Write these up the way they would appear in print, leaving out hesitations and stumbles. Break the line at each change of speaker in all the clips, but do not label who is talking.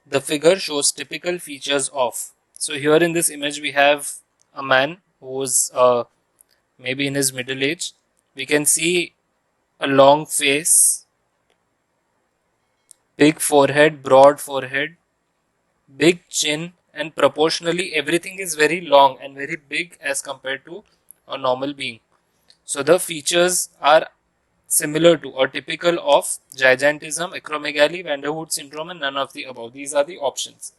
The figure shows typical features of. So here in this image we have a man who's maybe in his middle age. We can see a long face, big forehead, broad forehead, big chin, and proportionally everything is very long and very big as compared to a normal being. So the features are similar to or typical of gigantism, acromegaly, van der Waals syndrome, and none of the above. These are the options.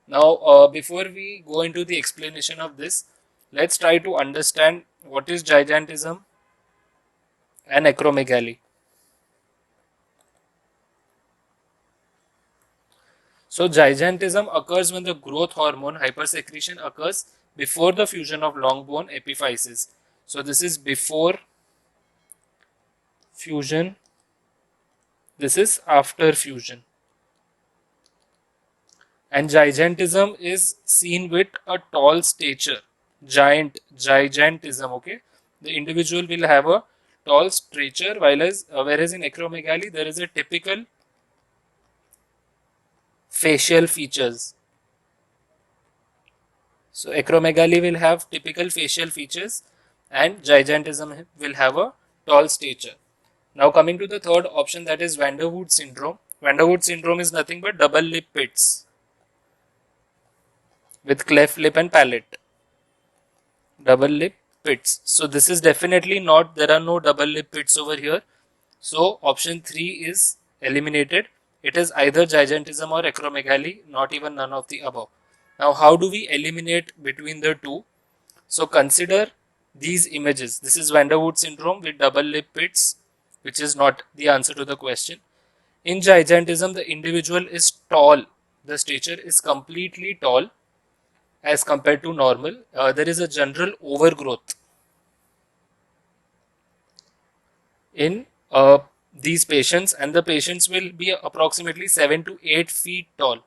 Now, before we go into the explanation of this, let's try to understand what is gigantism and acromegaly. So, gigantism occurs when the growth hormone hypersecretion occurs before the fusion of long bone epiphyses. So, this is before fusion, this is after fusion. And gigantism is seen with a tall stature. Gigantism, okay? The individual will have a tall stature, whereas in acromegaly there is a typical facial features. So acromegaly will have typical facial features and gigantism will have a tall stature. Now coming to the third option, that is van der Waals syndrome. Van der Waals syndrome is nothing but double lip pits with cleft lip and palate. Double lip pits. So this is definitely not, there are no double lip pits over here. So option 3 is eliminated. It is either gigantism or acromegaly, not even none of the above. Now how do we eliminate between the two? So consider these images. This is van der Waals syndrome with double lip pits, which is not the answer to the question. In gigantism, the individual is tall. The stature is completely tall as compared to normal. There is a general overgrowth in these patients, and the patients will be approximately 7 to 8 feet tall.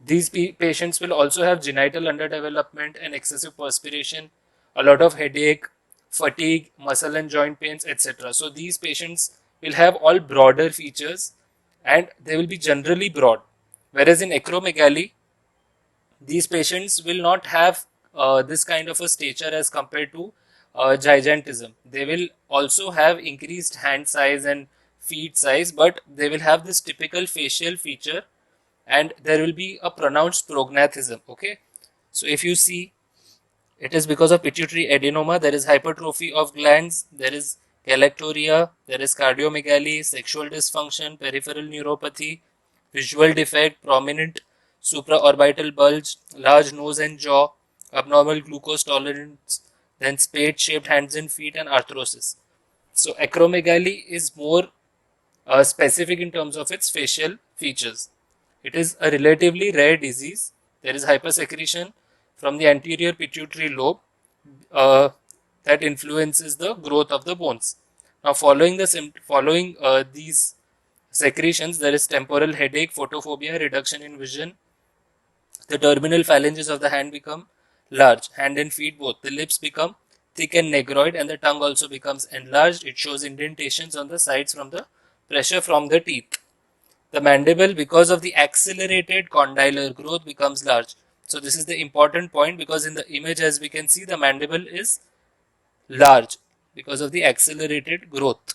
These patients will also have genital underdevelopment and excessive perspiration, a lot of headache, fatigue, muscle and joint pains, etc. So these patients will have all broader features and they will be generally broad. Whereas in acromegaly, these patients will not have this kind of a stature as compared to gigantism. They will also have increased hand size and feet size, but they will have this typical facial feature and there will be a pronounced prognathism. Okay, so if you see, it is because of pituitary adenoma, there is hypertrophy of glands, there is galactorrhea, there is cardiomegaly, sexual dysfunction, peripheral neuropathy, visual defect, prominent supraorbital bulge, large nose and jaw, abnormal glucose tolerance, then spade-shaped hands and feet, and arthrosis. So acromegaly is more specific in terms of its facial features. It is a relatively rare disease. There is hypersecretion from the anterior pituitary lobe uh, that influences the growth of the bones. Now, following these secretions, there is temporal headache, photophobia, reduction in vision. The terminal phalanges of the hand become large, hand and feet both. The lips become thick and negroid, and the tongue also becomes enlarged. It shows indentations on the sides from the pressure from the teeth. The mandible, because of the accelerated condylar growth, becomes large. So this is the important point, because in the image, as we can see, the mandible is large because of the accelerated growth,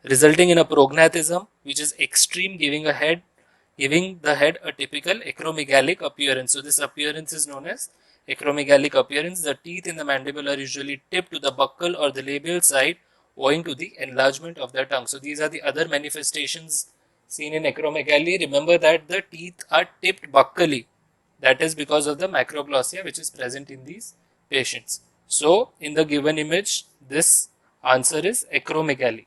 resulting in a prognathism which is extreme, giving the head a typical acromegalic appearance. So this appearance is known as acromegalic appearance. The teeth in the mandible are usually tipped to the buccal or the labial side owing to the enlargement of the tongue. So these are the other manifestations seen in acromegaly. Remember that the teeth are tipped buccally. That is because of the macroglossia which is present in these patients. So in the given image, this answer is acromegaly.